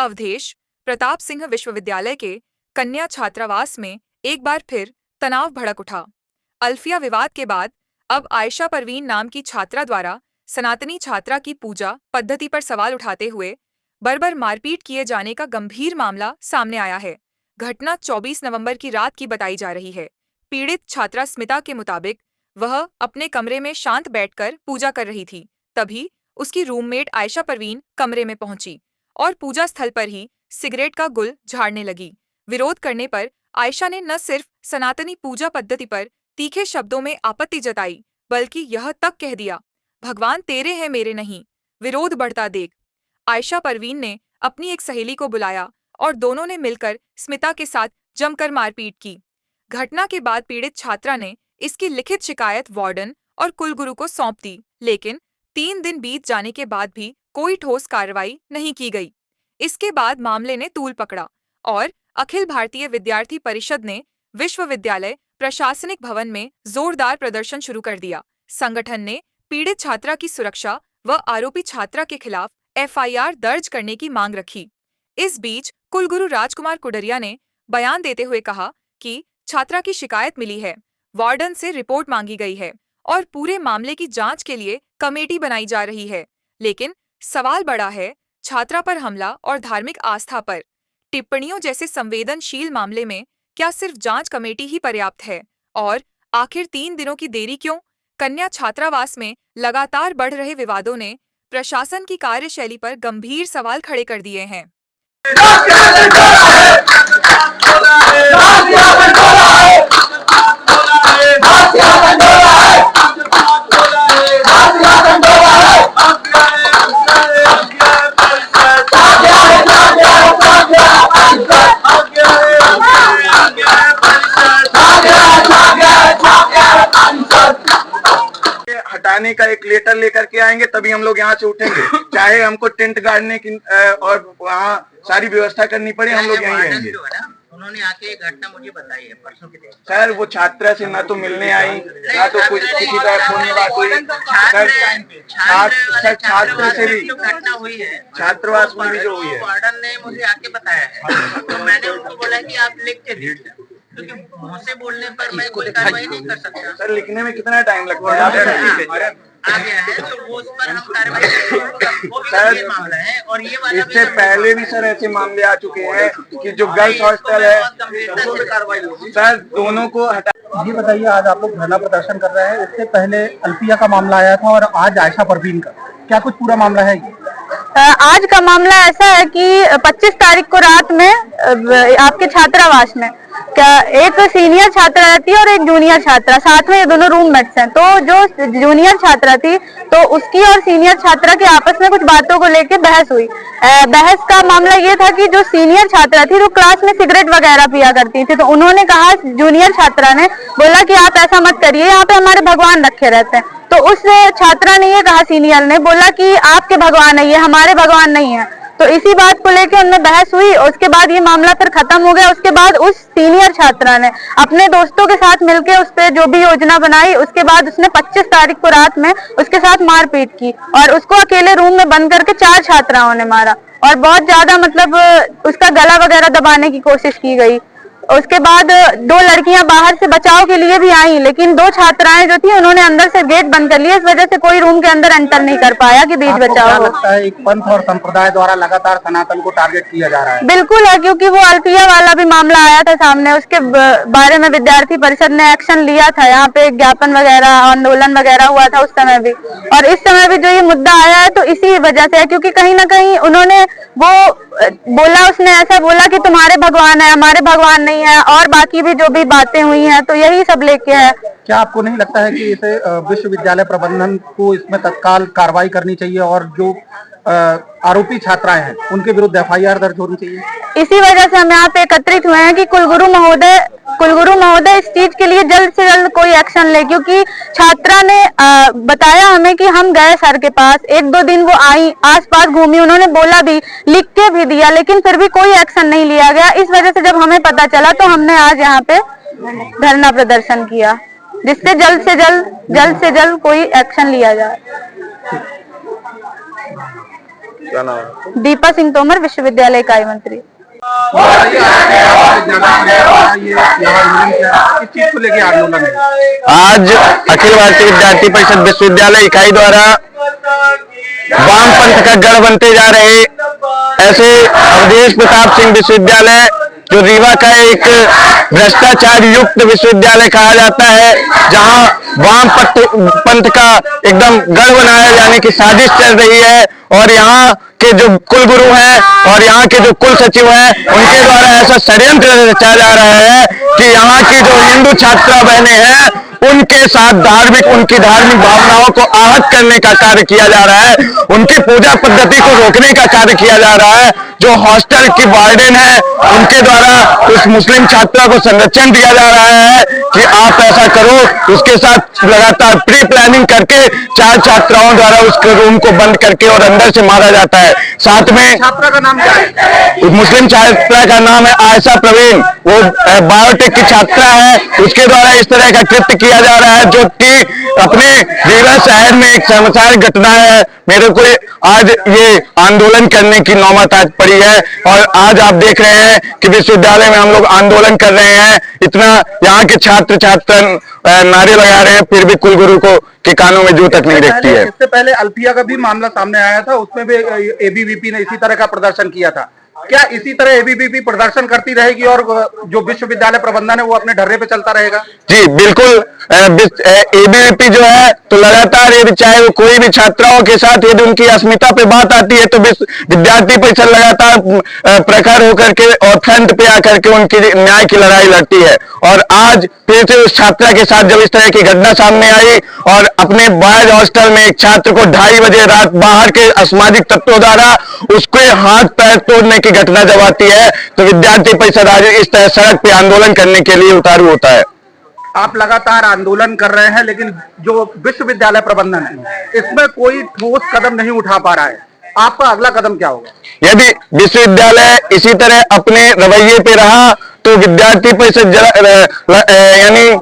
अवधेश प्रताप सिंह विश्वविद्यालय के कन्या छात्रावास में एक बार फिर तनाव भड़क उठा। अल्फिया विवाद के बाद अब आयशा परवीन नाम की छात्रा द्वारा सनातनी छात्रा की पूजा पद्धति पर सवाल उठाते हुए बर्बर मारपीट किए जाने का गंभीर मामला सामने आया है। घटना 24 नवंबर की रात की बताई जा रही है। पीड़ित छात्रा स्मिता के मुताबिक वह अपने कमरे में शांत बैठकर पूजा कर रही थी, तभी उसकी रूममेट आयशा परवीन कमरे में पहुंची और पूजा स्थल पर ही सिगरेट का गुल झाड़ने लगी। विरोध करने पर आयशा ने न सिर्फ सनातनी पूजा पद्धति पर तीखे शब्दों में आपत्ति जताई, बल्कि यह तक कह दिया, भगवान तेरे हैं मेरे नहीं, विरोध बढ़ता देख। आयशा परवीन ने अपनी एक सहेली को बुलाया और दोनों ने मिलकर स्मिता के साथ जमकर मारपीट की। घटना के बाद पीड़ित छात्रा ने इसकी लिखित शिकायत वार्डन और कुलगुरु को सौंप दी, लेकिन 3 दिन बीत जाने के बाद भी कोई ठोस कार्रवाई नहीं की गई। इसके बाद मामले ने तूल पकड़ा और अखिल भारतीय विद्यार्थी परिषद ने विश्वविद्यालय प्रशासनिक भवन में जोरदार प्रदर्शन शुरू कर दिया। संगठन ने पीड़ित छात्रा की सुरक्षा व आरोपी छात्रा के खिलाफ FIR दर्ज करने की मांग रखी। इस बीच कुलगुरु राजकुमार कुडरिया ने बयान देते हुए कहा कि छात्रा की शिकायत मिली है, वार्डन से रिपोर्ट मांगी गई है और पूरे मामले की जांच के लिए कमेटी बनाई जा रही है। लेकिन सवाल बड़ा है, छात्रा पर हमला और धार्मिक आस्था पर टिप्पणियों जैसे संवेदनशील मामले में क्या सिर्फ जांच कमेटी ही पर्याप्त है? और आखिर 3 दिनों की देरी क्यों? कन्या छात्रावास में लगातार बढ़ रहे विवादों ने प्रशासन की कार्यशैली पर गंभीर सवाल खड़े कर दिए हैं। हटाने का एक लेटर लेकर के आएंगे तभी हम लोग यहाँ से उठेंगे। चाहे हमको टेंट गाड़ने की और वहाँ सारी व्यवस्था करनी पड़े, हम लोग यहीं रहेंगे। उन्होंने आके घटना मुझे बताई है परसों के दिन। सर वो छात्रा से ना तो मिलने आई, ना तो कुछ किसी तरह फोन में बात हुई। सर छात्र से भी घटना हुई है, छात्रावास में भी जो हुई है, वार्डन ने मुझे आके बताया है। तो मैंने उनको बोला कि आप लिख के दीजिए, क्योंकि मुंह से बोलने पर मैं कोई कार्रवाई नहीं कर सकता। सर लिखने में कितना टाइम लगता है? आ गया है तो वो उस पर हम कार्रवाई करेंगे। वो भी मामला है और ये वाला इससे पहले भी सर ऐसे मामले आ चुके हैं कि जो गर्ल्स हॉस्टल है, सर दोनों को हटा। ये बताइए, आज आप लोग धरना प्रदर्शन कर रहे हैं, इससे पहले अल्फिया का मामला आया था और आज आयशा परवीन का, क्या कुछ पूरा मामला है? आज का मामला ऐसा है कि 25 तारीख को रात में आपके छात्रावास में क्या एक सीनियर छात्रा रहती है और एक जूनियर छात्रा, साथ में ये दोनों रूममेट्स हैं। तो जो जूनियर छात्रा थी तो उसकी और सीनियर छात्रा के आपस में कुछ बातों को लेकर बहस हुई। बहस का मामला ये था कि जो सीनियर छात्रा थी वो क्लास में सिगरेट वगैरह पिया करती थी, तो उन्होंने कहा, जूनियर छात्रा ने बोला कि आप ऐसा मत करिए, यहाँ पे हमारे भगवान रखे रहते हैं। तो उस छात्रा ने ये कहा, सीनियर ने बोला कि आपके भगवान है, ये हमारे भगवान नहीं है। तो इसी बात को लेकर उनमें बहस हुई और उसके बाद ये मामला फिर खत्म हो गया। उसके बाद उस सीनियर छात्रा ने अपने दोस्तों के साथ मिलकर उस पर जो भी योजना बनाई, उसके बाद उसने 25 तारीख को रात में उसके साथ मारपीट की और उसको अकेले रूम में बंद करके 4 छात्राओं ने मारा और बहुत ज्यादा मतलब उसका गला वगैरह दबाने की कोशिश की गई। उसके बाद 2 लड़कियां बाहर से बचाव के लिए भी आई, लेकिन 2 छात्राएं जो थी उन्होंने अंदर से गेट बंद कर लिया, इस वजह से कोई रूम के अंदर एंटर नहीं कर पाया कि बीच बचाव हो। लगता है एक पंथ और संप्रदाय द्वारा लगातार सनातन को टारगेट किया जा रहा है? बिल्कुल है, क्योंकि वो अल्फिया वाला भी मामला आया था सामने, उसके बारे में विद्यार्थी परिषद ने एक्शन लिया था। यहाँ पे ज्ञापन वगैरह, आंदोलन वगैरह हुआ था उस समय भी, और इस समय भी जो ये मुद्दा आया है तो इसी वजह से है, क्योंकि कहीं ना कहीं उन्होंने वो बोला, उसने ऐसा बोला कि तुम्हारे भगवान है, हमारे भगवान नहीं है, और बाकी भी जो भी बातें हुई हैं तो यही सब लेके है। क्या आपको नहीं लगता है कि इसे विश्वविद्यालय प्रबंधन को इसमें तत्काल कार्रवाई करनी चाहिए और जो आरोपी छात्राएं हैं उनके विरुद्ध FIR दर्ज होनी चाहिए? इसी वजह से हम यहाँ पे एकत्रित हुए हैं कि कुलगुरु महोदय इस चीज के लिए जल्द से जल्द कोई एक्शन ले, क्योंकि छात्रा ने बताया हमें कि हम गए सर के पास, 1-2 दिन वो आई, आसपास घूमी, उन्होंने बोला भी, लिख के भी दिया, लेकिन फिर भी कोई एक्शन नहीं लिया गया। इस वजह से जब हमें पता चला तो हमने आज यहाँ पे धरना प्रदर्शन किया, जिससे जल्द से जल्द कोई एक्शन लिया जाए। क्या नाम है? दीपा सिंह तोमर, विश्वविद्यालय इकाई मंत्री। किस चीज को लेके आंदोलन है? आज अखिल भारतीय विद्यार्थी परिषद विश्वविद्यालय इकाई द्वारा वामपंथ का गढ़ बनते जा रहे ऐसे अवधेश प्रताप सिंह विश्वविद्यालय, जो रीवा का एक भ्रष्टाचार युक्त विश्वविद्यालय कहा जाता है, जहां वाम पंथ का एकदम गढ़ बनाया जाने की साजिश चल रही है, और यहाँ के जो कुलगुरु हैं और यहाँ के जो कुल सचिव हैं, उनके द्वारा ऐसा षड्यंत्र रचा जा रहा है कि यहाँ की जो हिंदू छात्रा बहनें हैं उनके साथ उनकी धार्मिक भावनाओं को आहत करने का कार्य किया जा रहा है, उनकी पूजा पद्धति को रोकने का कार्य किया जा रहा है। जो हॉस्टल की वार्डन है उनके द्वारा उस मुस्लिम छात्रा को संरक्षण दिया जा रहा है कि आप ऐसा करो, उसके साथ लगातार प्री प्लानिंग करके 4 छात्राओं द्वारा उस रूम को बंद करके और अंदर से मारा जाता है। साथ में छात्रा का नाम क्या है? मुस्लिम छात्रा का नाम है आयशा प्रवीण, वो बायोटेक की छात्रा है। उसके द्वारा इस तरह का कृत्य किया जा रहा है जो कि अपने रीवा शहर में एक शर्मसार घटना है। मेरे को आज ये आंदोलन करने की नौबत आज पड़ी है, और आज आप देख रहे हैं कि विश्वविद्यालय में हम लोग आंदोलन कर रहे हैं। इतना यहाँ के छात्र नारे लगा रहे हैं, फिर भी कुलगुरु को के कानों में जू तक नहीं देखती है। इससे पहले अल्फिया का भी मामला सामने आया था, उसमें भी एबीवीपी ने इसी तरह का प्रदर्शन किया था। क्या इसी तरह एबीवीपी प्रदर्शन करती रहेगी और जो विश्वविद्यालय प्रबंधन है वो अपने ढर्रे पे चलता रहेगा? जी बिल्कुल, एबीवीपी जो है तो लगातार यदि चाहे वो कोई भी छात्राओं के साथ यदि उनकी अस्मिता पे बात आती है तो विद्यार्थी परिषद लगातार प्रखर होकर के और फ्रंट पे आकर के उनकी न्याय की लड़ाई लड़ती है। और आज फिर से उस छात्रा के साथ जब इस तरह की घटना सामने आई और अपने बॉयज हॉस्टल में एक छात्र को 2:30 बजे रात बाहर के असामाजिक तत्वों द्वारा उसके हाथ पैर तोड़ने की घटना जब आती है तो विद्यार्थी परिषद आज इस तरह सड़क पे आंदोलन करने के लिए उतारू होता है। आप लगातार आंदोलन कर रहे हैं, लेकिन जो विश्वविद्यालय प्रबंधन है इसमें कोई ठोस कदम नहीं उठा पा रहा है। आपका अगला कदम क्या होगा? यदि विश्वविद्यालय इसी तरह अपने रवैये पे रहा तो विद्यार्थी परिषद यानी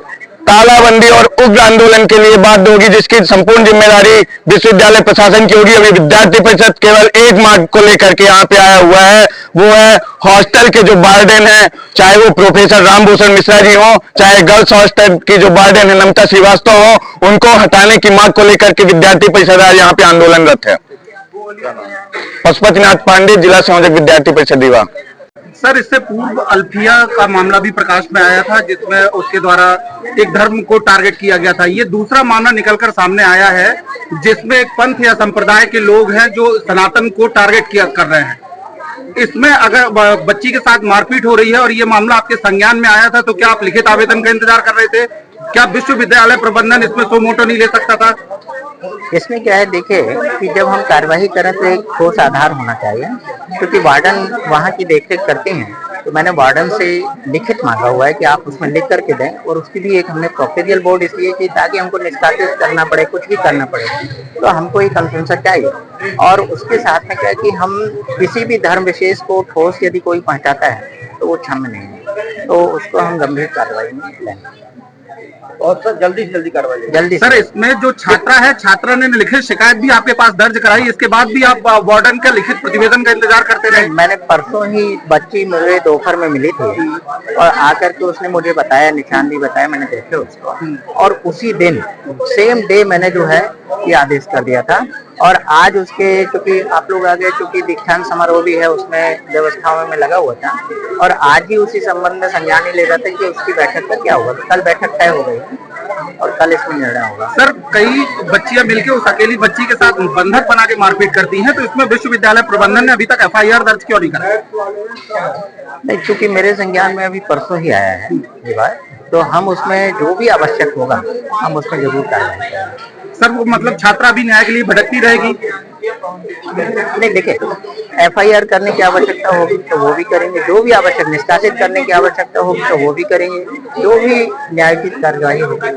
तालाबंदी और उग्र आंदोलन के लिए बाध्य होगी, जिसकी संपूर्ण जिम्मेदारी विश्वविद्यालय प्रशासन की होगी। अभी विद्यार्थी परिषद केवल एक मांग को लेकर के यहाँ पे आया हुआ है, वो है हॉस्टल के जो वार्डन है, चाहे वो प्रोफेसर रामभूषण मिश्रा जी हो, चाहे गर्ल्स हॉस्टल की जो वार्डन है नमिता श्रीवास्तव हो, उनको हटाने की मांग को लेकर के विद्यार्थी परिषद आज यहाँ पे आंदोलनरत है। पशुपतिनाथ पांडे, जिला संयोजक विद्यार्थी परिषद रीवा। सर, इससे पूर्व अल्फिया का मामला भी प्रकाश में आया था, जिसमें उसके द्वारा एक धर्म को टारगेट किया गया था। ये दूसरा मामला निकलकर सामने आया है जिसमें एक पंथ या संप्रदाय के लोग हैं जो सनातन को टारगेट कर रहे हैं। इसमें अगर बच्ची के साथ मारपीट हो रही है और ये मामला आपके संज्ञान में आया था तो क्या आप लिखित आवेदन का इंतजार कर रहे थे? क्या विश्वविद्यालय प्रबंधन इसमें सो मोटो नहीं ले सकता था? इसमें क्या है, देखिए कि जब हम कार्यवाही करें तो एक ठोस आधार होना चाहिए, क्योंकि वार्डन वहाँ की देखरेख करते हैं। तो मैंने वार्डन से लिखित मांगा हुआ है कि आप उसमें लिख करके दें, और उसकी भी एक हमने प्रोफेशनल बोर्ड इसलिए कि ताकि हमको निष्कासित करना पड़े, कुछ भी करना पड़े तो हमको एक कंसेंसस चाहिए। और उसके साथ में क्या है कि हम किसी भी धर्म विशेष को ठोस यदि कोई पहुँचाता है तो वो क्षम्य नहीं है, तो उसको हम गंभीर कार्रवाई में लेंगे। और सर जल्दी से जल्दी कार्रवाई जल्दी। सर, इसमें जो छात्रा है, छात्रा ने लिखित शिकायत भी आपके पास दर्ज कराई, इसके बाद भी आप वार्डन का लिखित प्रतिवेदन का इंतजार करते रहे? मैंने परसों ही बच्ची मुझे दोपहर में मिली थी और आकर के उसने मुझे बताया, निशान भी बताया, मैंने देखे उसको, और उसी दिन सेम डे मैंने जो है ये आदेश कर दिया था। और आज उसके चूंकि आप लोग आगे चूंकि दीक्षांत समारोह भी है, उसमें व्यवस्थाओं में लगा हुआ था, और आज ही उसी संबंध में संज्ञान ही ले जाते कि उसकी बैठक का क्या होगा। तो कल बैठक तय हो गई और कल इसमें निर्णय होगा। सर, कई बच्चियां मिलकर उस अकेली बच्ची के साथ बंधक बना के मारपीट करती हैं, तो इसमें विश्वविद्यालय प्रबंधन ने अभी तक FIR दर्ज क्यों नहीं करा? नहीं, चूंकि मेरे संज्ञान में अभी परसों ही आया है ये बात, तो हम उसमें जो भी आवश्यक होगा हम उसमें जरूर कार्रवाई करेंगे। सर, वो मतलब छात्रा भी न्याय के लिए भटकती रहेगी? नहीं, देखिए FIR करने की आवश्यकता होगी तो वो भी करेंगे, जो भी आवश्यक निष्कासित करने की आवश्यकता होगी तो वो भी करेंगे, जो भी न्याय की कार्रवाई होगी।